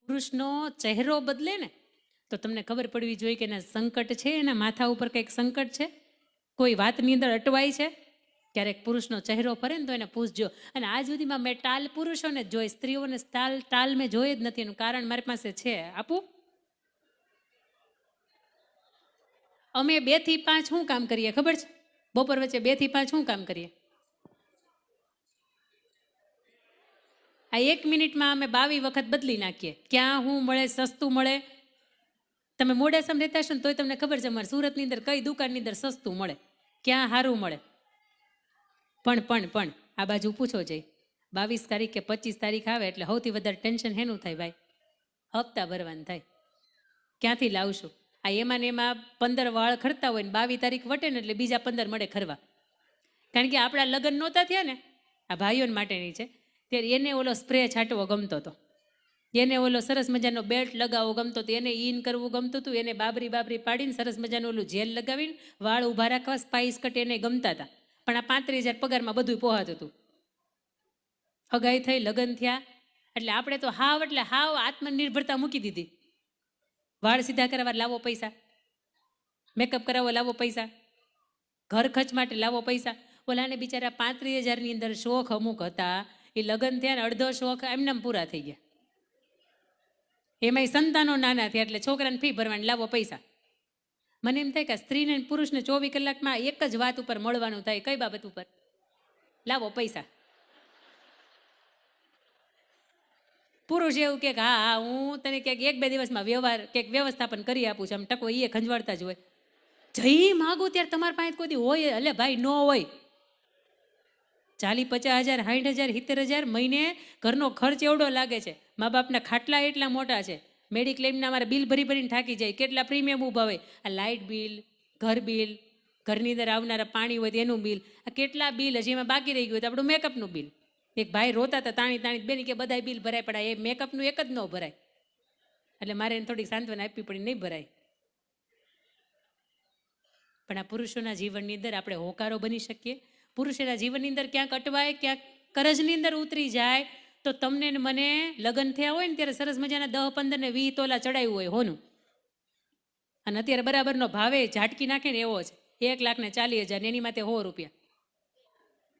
પુરુષનો ચહેરો બદલે ને તો તમને ખબર પડવી જોઈએ કે એના સંકટ છે, એના માથા ઉપર કંઈક સંકટ છે, કોઈ વાતની અંદર અટવાય છે. ક્યારેક પુરુષનો ચહેરો ફરે ને તો એને પૂછજો. અને આજ સુધીમાં મેં ટાલ પુરુષોને જ જોઈ, સ્ત્રીઓને ટાલ મેં જોઈ જ નથી. એનું કારણ મારી પાસે છે, આપું. અમે 2 થી 5 શું કામ કરીએ ખબર છે? બપોર વચ્ચે 2 થી 5 શું કામ કરીએ? આ 1 મિનિટમાં અમે 22 વખત બદલી નાખીએ. ક્યાં શું મળે, સસ્તું મળે. તમે મોડાસામાં રહેતા હશો ને તોય તમને ખબર છે અમારે સુરતની અંદર કઈ દુકાનની અંદર સસ્તું મળે, ક્યાં સારું મળે. પણ આ બાજુ પૂછો જઈ, 22 તારીખ કે 25 તારીખ આવે એટલે સૌથી વધારે ટેન્શન હેનું થાય ભાઈ? હપ્તા ભરવાનું થાય. ક્યાંથી લાવશું? આ એમાં ને એમાં 15 વાળ ખરતા હોય ને 22 તારીખ વટે ને એટલે બીજા 15 મળે ખરવા. કારણ કે આપણા લગ્ન નહોતા થયા ને, આ ભાઈઓને માટેની છે, ત્યારે એને ઓલો સ્પ્રે છાંટવો ગમતો હતો, એને ઓલો સરસ મજાનો બેલ્ટ લગાવવો ગમતો હતો, એને ઈન કરવું ગમતું હતું, એને બાબરી પાડીને સરસ મજાનું ઓલું જેલ લગાવીને વાળ ઊભા રાખવા સ્પાઇસ કટ એને ગમતા હતા. પણ આ 35,000 પગારમાં બધું પોહાતું હતું. હગાઈ થઈ, લગ્ન થયા એટલે આપણે તો હાવ આત્મનિર્ભરતા મૂકી દીધી. વાળ સીધા કરવા લાવો પૈસા, મેકઅપ કરાવવો લાવો પૈસા, ઘર ખર્ચ માટે લાવો પૈસા. ઓલાને બિચારા 35,000ની અંદર શોખ અમુક હતા, એ લગ્ન થયા ને અડધો શોખ એમને પૂરા થઈ ગયા. એમાંય સંતાનો નાના થયા એટલે છોકરાને ફી ભરવાની લાવો પૈસા. મને એમ થાય કે સ્ત્રીને પુરુષને 24 કલાકમાં એક જ વાત ઉપર મળવાનું થાય. કઈ બાબત ઉપર? લાવો પૈસા. પુરુષ એવું કે હા હું તને ક્યાંક 1-2 દિવસમાં વ્યવસ્થાપન કરી આપું છું, આમ ટકો એ ખંજવાળતા જ હોય. જઈ માગું ત્યારે તમારી પાસે કોઈ દી હોય? એટલે ભાઈ ન હોય. 40-50,000 60,000 70,000 મહિને ઘરનો ખર્ચ એવડો લાગે છે. મા બાપના ખાટલા એટલા મોટા છે, મેડિક્લેમના અમારા બિલ ભરીને થાકી જાય, કેટલા પ્રીમિયમ ઊભા હોય. આ લાઇટ બિલ, ઘર બિલ, ઘરની અંદર આવનારા પાણી હોય એનું બિલ, આ કેટલા બિલ હજી એમાં બાકી રહી ગયું હોય તો આપણું મેકઅપનું બિલ. એક ભાઈ રોતા હતા તાણી બેન કે બધા બિલ ભરાય પડાય, એ મેકઅપનું એક જ ન ભરાય. એટલે મારે એને થોડીક સાંત્વના આપવી પડી, નહીં ભરાય. પણ આ પુરુષોના જીવનની અંદર આપણે હોકારો બની શકીએ. પુરુષોના જીવનની અંદર ક્યાંક અટવાય, ક્યાંક કરજની અંદર ઉતરી જાય તો તમને ને મને લગ્ન થયા હોય ને ત્યારે સરસ મજાના 10, 15 ને 20 તોલા ચડાવ્યું હોય હોનું, અને અત્યારે બરાબરનો ભાવે ઝાટકી નાખે ને એવો છે 1,40,000 એની માટે 100 રૂપિયા.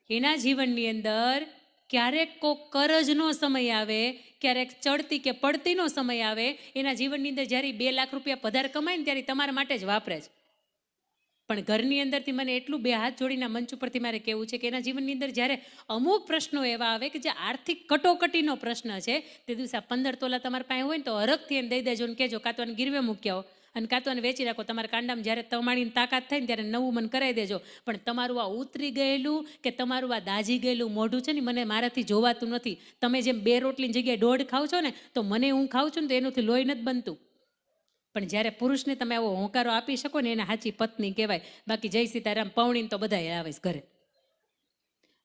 એના જીવનની અંદર ક્યારેક કોક કરજનો સમય આવે, ક્યારેક ચડતી કે પડતીનો સમય આવે. એના જીવનની અંદર જ્યારે 2 લાખ રૂપિયા પધાર કમાય ને ત્યારે તમારા માટે જ વાપરે છે. પણ ઘરની અંદરથી મને એટલું 2 હાથ જોડીના મંચ ઉપરથી મારે કહેવું છે કે એના જીવનની અંદર જ્યારે અમુક પ્રશ્નો એવા આવે કે જે આર્થિક કટોકટીનો પ્રશ્ન છે, તે દિવસે 15 તોલા તમારા પાસે હોય ને તો હરખથી એને દઈ દેજો ને કહેજો કાં તો એને ગીરવે મૂકી આવો અને કાં તો એને વેચી રાખો. તમારા કાંડામાં જ્યારે તમારીની તાકાત થાય ને ત્યારે નવું મને કરાવી દેજો. પણ તમારું આ ઉતરી ગયેલું કે તમારું આ દાજી ગયેલું મોઢું છે ને મને મારાથી જોવાતું નથી. તમે જેમ 2 રોટલીની જગ્યાએ 1.5 ખાવ છો ને તો મને હું ખાઉં છું ને તો એનાથી લોહી નથી બનતું. પણ જ્યારે પુરુષને તમે આવો હોંકારો આપી શકો ને એને સાચી પત્ની કહેવાય. બાકી જય સીતારામ પૌણીને તો બધા આવે છે ઘરે.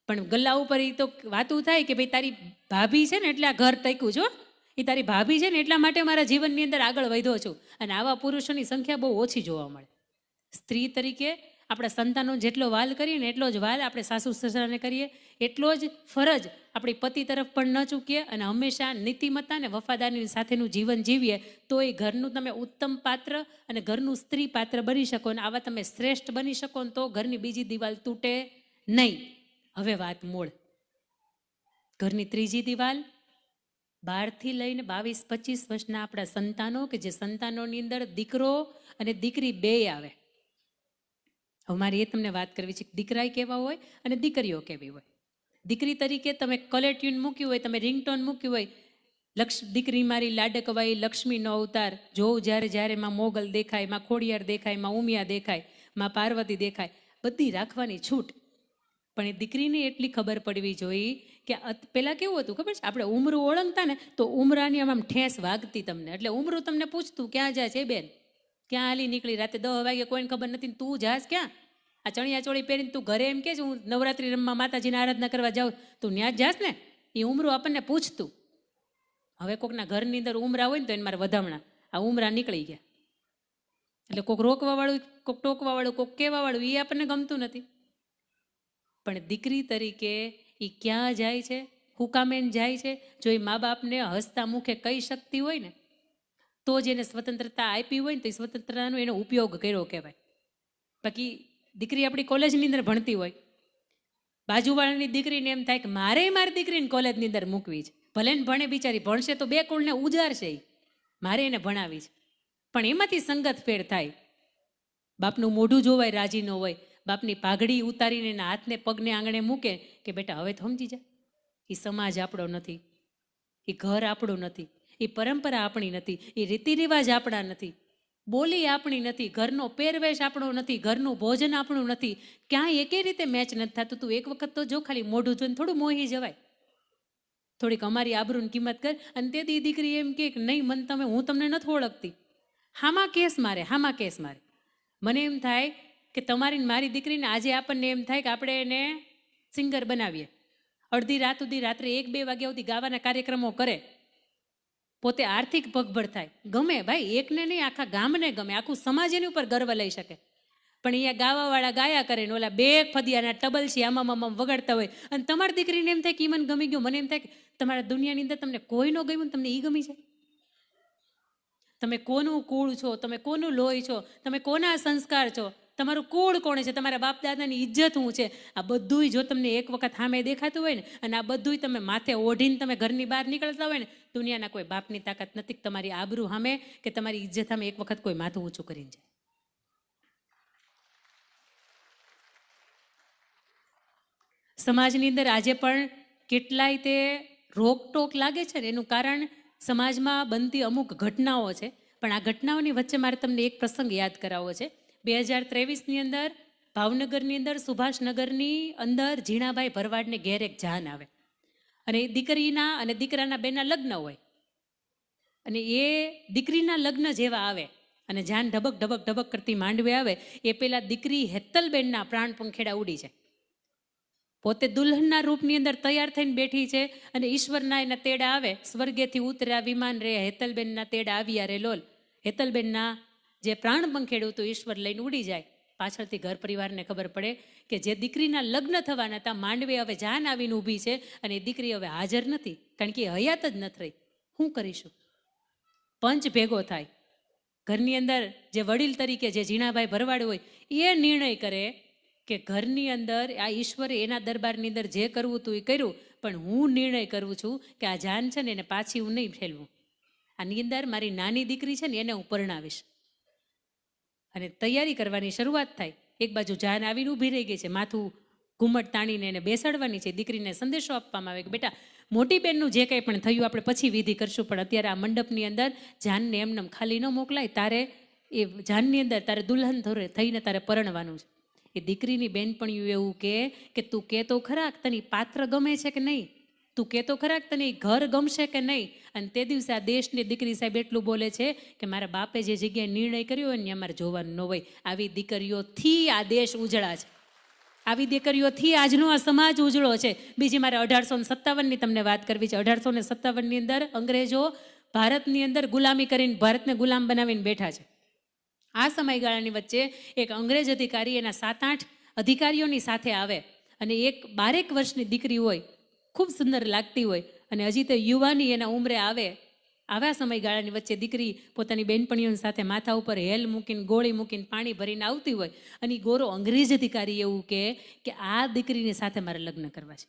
પણ ગલ્લા ઉપર એ તો વાતું થાય કે ભાઈ તારી ભાભી છે ને એટલે આ ઘર ટક્યું છો, એ તારી ભાભી છે ને એટલા માટે મારા જીવનની અંદર આગળ વધ્યો છું. અને આવા પુરુષોની સંખ્યા બહુ ઓછી જોવા મળે. સ્ત્રી તરીકે આપણા સંતાનો જેટલો વાલ કરીએ ને એટલો જ વાલ આપણે સાસુ સસરાને કરીએ, એટલો જ ફરજ આપણી પતિ તરફ પણ ન ચૂકીએ અને હંમેશા નીતિમત્તા અને વફાદારી સાથેનું જીવન જીવીએ તો એ ઘરનું તમે ઉત્તમ પાત્ર અને ઘરનું સ્ત્રી પાત્ર બની શકો ને આવા તમે શ્રેષ્ઠ બની શકો ને તો ઘરની બીજી દિવાલ તૂટે નહીં. હવે વાત મૂળ. ઘરની ત્રીજી દિવાલ 12થી લઈને 22-25 વર્ષના આપણા સંતાનો કે જે સંતાનોની અંદર દીકરો અને દીકરી બે આવે. હવે મારે એ તમને વાત કરવી છે કે દીકરા કેવા હોય અને દીકરીઓ કેવી હોય. દીકરી તરીકે તમે કલર ટ્યુન મૂક્યું હોય, તમે રિંગટોન મૂક્યું હોય, દીકરી મારી લાડકવાઈ લક્ષ્મીનો અવતાર, જોઉં જ્યારે જ્યારે માં મોગલ દેખાય, માં ખોડિયાર દેખાય, માં ઉમિયા દેખાય, માં પાર્વતી દેખાય, બધી રાખવાની છૂટ. પણ એ દીકરીને એટલી ખબર પડવી જોઈએ કે પહેલાં કેવું હતું ખબર છે, આપણે ઉમરું ઓળંગતા ને તો ઉમરાની આમ ઠેસ વાગતી તમને. એટલે ઉમરું તમને પૂછતું ક્યાં જાય છે બેન, ક્યાં હાલી નીકળી રાતે 10 વાગે, કોઈને ખબર નથી, તું જાસ ક્યાં? આ ચણિયા ચોળી પહેરીને તું ઘરે એમ કે છે હું નવરાત્રિ રમવા માતાજીને આરાધના કરવા જાઉં, તું ન્યા જ જાસ ને? એ ઉમરું આપણને પૂછતું. હવે કોકના ઘરની અંદર ઉમરા હોય ને તો એને મારે વધામણા, આ ઉમરા નીકળી ગયા. એટલે કોક રોકવાવાળું, કોક ટોકવાવાળું, કોક કહેવાવાળું, એ આપણને ગમતું નથી. પણ દીકરી તરીકે એ ક્યાં જાય છે હુકામેન જાય છે. જો એ મા બાપને હસતા મુખે કહી શકતી હોય ને તો જ એને સ્વતંત્રતા આપી હોય ને તો એ સ્વતંત્રતાનો એનો ઉપયોગ કર્યો કહેવાય. બાકી દીકરી આપણી કોલેજની અંદર ભણતી હોય, બાજુવાળાની દીકરીને એમ થાય કે મારે મારી દીકરીને કોલેજની અંદર મૂકવી છે, ભલે ને ભણે બિચારી, ભણશે તો બે કુળને ઉજારશે, મારે એને ભણાવી છે. પણ એમાંથી સંગત ફેર થાય. બાપનું મોઢું જોવાય રાજી ન હોય, બાપની પાઘડી ઉતારીને એના હાથને પગને આંગણે મૂકે કે બેટા હવે તો સમજી જા, એ સમાજ આપણો નથી, એ ઘર આપણું નથી, એ પરંપરા આપણી નથી, એ રીતિ રિવાજ આપણા નથી, બોલી આપણી નથી, ઘરનો પહેરવેશ આપણો નથી, ઘરનું ભોજન આપણું નથી, ક્યાંય એકે રીતે મેચ નથી થતું. તું એક વખત તો જો ખાલી મોઢું જોઈને થોડું મોહી જવાય, થોડીક અમારી આબરૂની કિંમત કર. અને તેથી દીકરી એમ કે નહીં મન તમે, હું તમને નથી ઓળખતી, હામાં કેસ મારે, હામાં કેસ મારે. મને એમ થાય કે તમારી મારી દીકરીને આજે આપણને એમ થાય કે આપણે એને સિંગર બનાવીએ, અડધી રાત સુધી રાત્રે 1-2 વાગ્યા સુધી ગાવાના કાર્યક્રમો કરે, પોતે આર્થિક પગભર થાય. ગમે ભાઈ, એકને નહીં આખા ગામને ગમે, આખું સમાજ એની ઉપર ગર્વ લઈ શકે. પણ અહીંયા ગાવાવાળા ગાયા કરે ને ઓલા 2 ફદિયાના ટબલ છે આમાં આમાં વગાડતા હોય, અને તમારી દીકરીને એમ થાય કે મને ગમી ગયું. મને એમ થાય કે તમારા દુનિયાની અંદર તમને કોઈ ન ગમ્યું, તમને એ ગમી છે. તમે કોનું કુળ છો, તમે કોનું લોહી છો, તમે કોના સંસ્કાર છો, તમારું કુળ કોણ છે, તમારા બાપ દાદાની ઇજ્જત શું છે, આ બધુંય જો તમને એક વખત સામે દેખાતું હોય ને, અને આ બધુંય તમે માથે ઓઢીને તમે ઘરની બહાર નીકળતા હોય ને, દુનિયાના કોઈ બાપની તાકાત નથી તમારી આબરૂ સામે કે તમારી ઇજ્જત સામે એક વખત કોઈ માથું ઊંચું કરીને જાય. સમાજની અંદર આજે પણ કેટલાય તે રોકટોક લાગે છે ને, એનું કારણ સમાજમાં બનતી અમુક ઘટનાઓ છે. પણ આ ઘટનાઓની વચ્ચે મારે તમને એક પ્રસંગ યાદ કરાવવો છે. 2023ની અંદર ભાવનગરની અંદર સુભાષનગરની અંદર ઝીણાભાઈ ભરવાડને ઘેર એક જાન આવે, અને એ દીકરીના અને દીકરાના બેના લગ્ન હોય, અને એ દીકરીના લગ્ન જેવા આવે અને જાન ઢબક ઢબક ઢબક કરતી માંડવે આવે, એ પેલા દીકરી હેતલબેનના પ્રાણ પંખેડા ઉડી જાય. પોતે દુલ્હનના રૂપની અંદર તૈયાર થઈને બેઠી છે, અને ઈશ્વરના એના તેડા આવે, સ્વર્ગેથી ઉતર્યા વિમાન રે, હેતલબેનના તેડા આવ્યા રે લોલ. હેતલબેનના જે પ્રાણ પંખેડું હતું ઈશ્વર લઈને ઉડી જાય. પાછળથી ઘર પરિવારને ખબર પડે કે જે દીકરીના લગ્ન થવાના હતા માંડવે હવે જાન આવીને ઊભી છે, અને એ દીકરી હવે હાજર નથી, કારણ કે એ હયાત જ નથી રહી. શું કરીશું? પંચ ભેગો થાય. ઘરની અંદર જે વડીલ તરીકે જે ઝીણાભાઈ ભરવાડ હોય એ નિર્ણય કરે કે ઘરની અંદર આ ઈશ્વરે એના દરબારની અંદર જે કરવું હતું એ કર્યું, પણ હું નિર્ણય કરું છું કે આ જાન છે ને એને પાછી હું નહીં ફેલવું. આની અંદર મારી નાની દીકરી છે ને એને હું પરણાવીશ. અને તૈયારી કરવાની શરૂઆત થાય. એક બાજુ જાન આવીને ઊભી રહી ગઈ છે, માથું ઘૂમટ તાણીને એને બેસાડવાની છે. દીકરીને સંદેશો આપવામાં આવે કે બેટા મોટી બેનનું જે કંઈ પણ થયું આપણે પછી વિધિ કરશું, પણ અત્યારે આ મંડપની અંદર જાનને એમનેમ ખાલી ન મોકલાય, તારે એ જાનની અંદર તારે દુલ્હન થઈને તારે પરણવાનું છે. એ દીકરીની બેનપણીયું એવું કે તું કહેતો ખરા તને પાત્ર ગમે છે કે નહીં, તું કહેતો ખરા તને ઘર ગમશે કે નહીં. અને તે દિવસે આ દેશની દીકરી સાહેબ એટલું બોલે છે કે મારા બાપે જે જગ્યાએ નિર્ણય કર્યો હોય ને અમારે જોવાનું ન હોય. આવી દીકરીઓથી આ દેશ ઉજળા છે, આવી દીકરીઓથી આજનો આ સમાજ ઉજળો છે. બીજી મારે 1857ની તમને વાત કરવી છે. 1857ની અંદર અંગ્રેજો ભારતની અંદર ગુલામી કરીને ભારતને ગુલામ બનાવીને બેઠા છે. આ સમયગાળાની વચ્ચે એક અંગ્રેજ અધિકારી એના 7-8 અધિકારીઓની સાથે આવે, અને એક 12 વર્ષની દીકરી હોય, ખૂબ સુંદર લાગતી હોય, અને હજી તો યુવાની એના ઉંમરે આવે. આવા સમયગાળાની વચ્ચે દીકરી પોતાની બેનપણીઓની સાથે માથા ઉપર હેલ મૂકીને ગોળી મૂકીને પાણી ભરીને આવતી હોય, અને ગોરો અંગ્રેજ અધિકારી એવું કે આ દીકરીની સાથે મારે લગ્ન કરવા છે.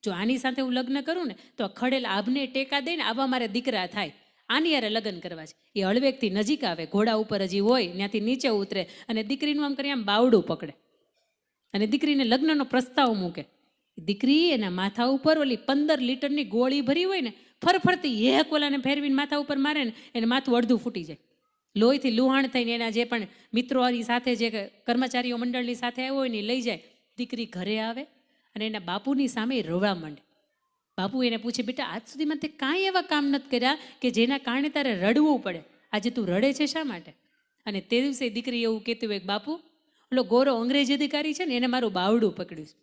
જો આની સાથે હું લગ્ન કરું ને તો ખડેલ આભને ટેકા દઈને આવા મારે દીકરા થાય, આની યારે લગ્ન કરવા છે. એ હળવેકથી નજીક આવે, ઘોડા ઉપર હજી હોય ત્યાંથી નીચે ઉતરે, અને દીકરીનું આમ કરી આમ બાવડું પકડે અને દીકરીને લગ્નનો પ્રસ્તાવ મૂકે. દીકરી એના માથા ઉપર ઓલી 15 લીટરની ગોળી ભરી હોય ને, ફરફરતી એક ઓલાને ફેરવીને માથા ઉપર મારે ને એને માથું અડધું ફૂટી જાય. લોહીથી લુહાણ થઈને એના જે પણ મિત્રોની સાથે જે કર્મચારીઓ મંડળની સાથે આવ્યો હોય ને લઈ જાય. દીકરી ઘરે આવે અને એના બાપુની સામે રડવા માંડે. બાપુ એને પૂછે, બેટા આજ સુધીમાં તે કાંઈ એવા કામ નથી કર્યા કે જેના કારણે તારે રડવું પડે, આજે તું રડે છે શા માટે? અને તે દિવસે દીકરી એવું કહેતી હોય કે બાપુ ઓલો ગોરો અંગ્રેજ અધિકારી છે ને એને મારું બાવડું પકડ્યું છે.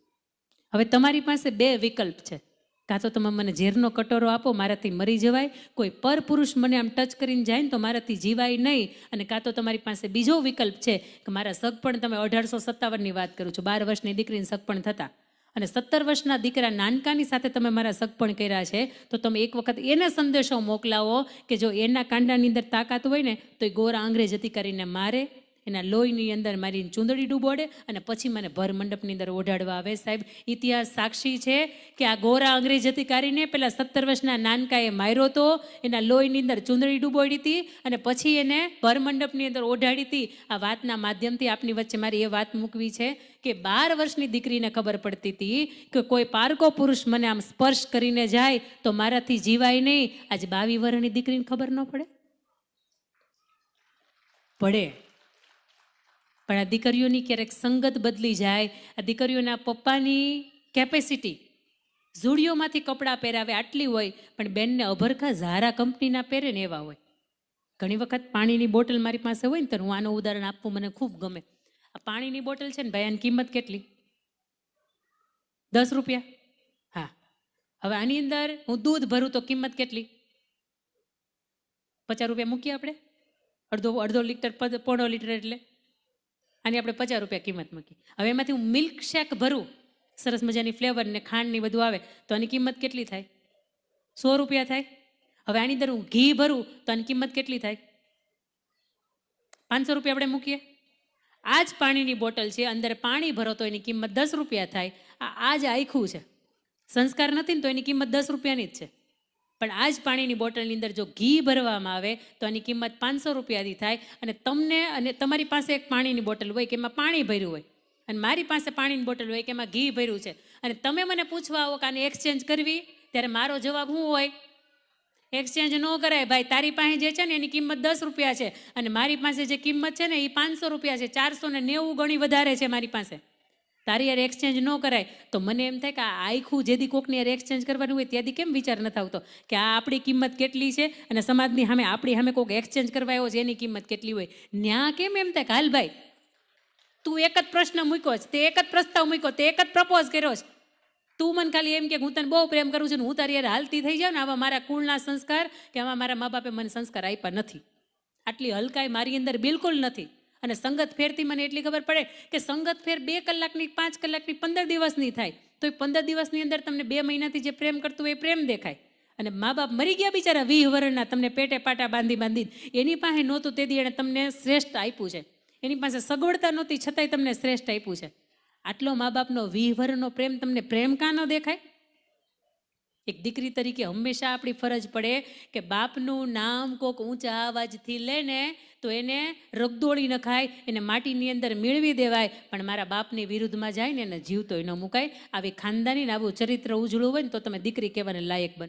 હવે તમારી પાસે 2 વિકલ્પ છે, કાં તો તમે મને ઝેરનો કટોરો આપો, મારાથી મરી જવાય, કોઈ પર પુરુષ મને આમ ટચ કરીને જાય ને તો મારાથી જીવાય નહીં, અને કાં તો તમારી પાસે બીજો વિકલ્પ છે કે મારા સગપણ, તમે 1857ની વાત કરું છું, 12 વર્ષની દીકરીને સગપણ થતા, અને 17 વર્ષના દીકરા નાનકાની સાથે તમે મારા સગપણ કર્યા છે, તો તમે એક વખત એને સંદેશો મોકલાવો કે જો એના કાંડાની અંદર તાકાત હોય ને તો એ ગોરા અંગ્રેજ અધિકારીને મારે, એના લોહીની અંદર મારીને ચૂંદડી ડૂબોડે અને પછી મને ભર મંડપની અંદર ઓઢાડવા આવે. સાહેબ, ઇતિહાસ સાક્ષી છે કે આ ગોરા અંગ્રેજ અધિકારીને પેલા 17 વર્ષના નાનકાએ માર્યો હતો, એના લોહીની અંદર ચૂંદડી ડૂબોડી હતી અને પછી એને ભર મંડપની અંદર ઓઢાડી હતી. આ વાતના માધ્યમથી આપની વચ્ચે મારી એ વાત મૂકવી છે કે 12 વર્ષની દીકરીને ખબર પડતી હતી કે કોઈ પારકો પુરુષ મને આમ સ્પર્શ કરીને જાય તો મારાથી જીવાય નહીં. આજે 22 વર્ષની દીકરીને ખબર ન પડે? પડે. પણ આ દીકરીઓની ક્યારેક સંગત બદલી જાય, આ દીકરીઓના પપ્પાની કેપેસિટી ઝૂડિયોમાંથી કપડાં પહેરાવે આટલી હોય, પણ બેનને અભરખા ઝારા કંપનીના પહેરે ને એવા હોય. ઘણી વખત પાણીની બોટલ મારી પાસે હોય ને તો હું આનું ઉદાહરણ આપવું મને ખૂબ ગમે. આ પાણીની બોટલ છે ને ભાઈ, આની કિંમત કેટલી? 10 રૂપિયા. હા, હવે આની અંદર હું દૂધ ભરું તો કિંમત કેટલી? 50 રૂપિયા મૂકીએ આપણે. અડધો લીટર, 1.5 લીટર, એટલે આની આપણે 50 રૂપિયા કિંમત મૂકી. હવે એમાંથી હું મિલ્ક શેક ભરું, સરસ મજાની ફ્લેવર ને ખાંડ ની બધું આવે, તો આની કિંમત કેટલી થાય? 100 રૂપિયા થાય. હવે આની અંદર હું ઘી ભરું તો આની કિંમત કેટલી થાય? 500 રૂપિયા આપણે મૂકીએ. આ જ પાણીની બોટલ છે, અંદર પાણી ભરો તો એની કિંમત 10 રૂપિયા થાય. આ જ આખું છે. સંસ્કાર નથી ને તો એની કિંમત 10 રૂપિયાની જ છે. પણ આ જ પાણીની બોટલની અંદર જો ઘી ભરવામાં આવે તો આની કિંમત 500 રૂપિયાની થાય. અને તમને અને તમારી પાસે એક પાણીની બોટલ હોય કે એમાં પાણી ભર્યું હોય, અને મારી પાસે પાણીની બોટલ હોય કે એમાં ઘી ભર્યું છે, અને તમે મને પૂછવા આવો કે આને એક્સચેન્જ કરવી, ત્યારે મારો જવાબ શું હોય? એક્સચેન્જ ન કરાય ભાઈ. તારી પાસે જે છે ને એની કિંમત 10 રૂપિયા છે અને મારી પાસે જે કિંમત છે ને એ 500 રૂપિયા છે. 490 ગણી વધારે છે મારી પાસે. તારી યાર એક્સચેન્જ ન કરાય. તો મને એમ થાય કે આ આખું જેથી કોકની યાર એક્સચેન્જ કરવાનું હોય ત્યાંથી કેમ વિચાર નથી આવતો કે આ આપણી કિંમત કેટલી છે અને સમાજની સામે આપણી સામે કોઈક એક્સચેન્જ કરવા આવ્યો છે એની કિંમત કેટલી હોય. ન્યા કેમ એમ થાય કે હાલ ભાઈ તું એક જ પ્રશ્ન મૂક્યો છે, તે એક જ પ્રસ્તાવ મૂક્યો, તે એક જ પ્રપોઝ કર્યો છે, તું મને ખાલી એમ કે હું તને બહુ પ્રેમ કરું છું, હું તારી યાર હાલતી થઈ જાઉં ને, આવા મારા કુળના સંસ્કાર કે આવા મારા મા બાપે મને સંસ્કાર આપ્યા નથી. આટલી હલકાઈ મારી અંદર બિલકુલ નથી. અને સંગત ફેરથી મને એટલી ખબર પડે કે સંગત ફેર 2 કલાકની, 5 કલાકની, 15 દિવસની થાય તો એ 15 દિવસની અંદર તમને 2 મહિનાથી જે પ્રેમ કરતું હોય એ પ્રેમ દેખાય. અને મા બાપ મરી ગયા બિચારા 20 વર્ષના, તમને પેટે પાટા બાંધીને એની પાસે નહોતું તેથી એણે તમને શ્રેષ્ઠ આપ્યું છે. એની પાસે સગવડતા નહોતી છતાંય તમને શ્રેષ્ઠ આપ્યું છે. આટલો મા બાપનો 20 વર્ષનો પ્રેમ તમને પ્રેમ કાં ન દેખાય? એક દીકરી તરીકે હંમેશા આપણી ફરજ પડે કે બાપનું નામ કોક ઊંચા અવાજથી લે ને તો એને રગદોળી નખાય, એને માટીની અંદર મેળવી દેવાય, પણ મારા બાપની વિરુદ્ધમાં જાય ને એને જીવતોય ન મુકાય. આવી ખાનદાની ને આવું ચરિત્ર ઉજળું હોય ને તો તમે દીકરી કહેવાને લાયક બને.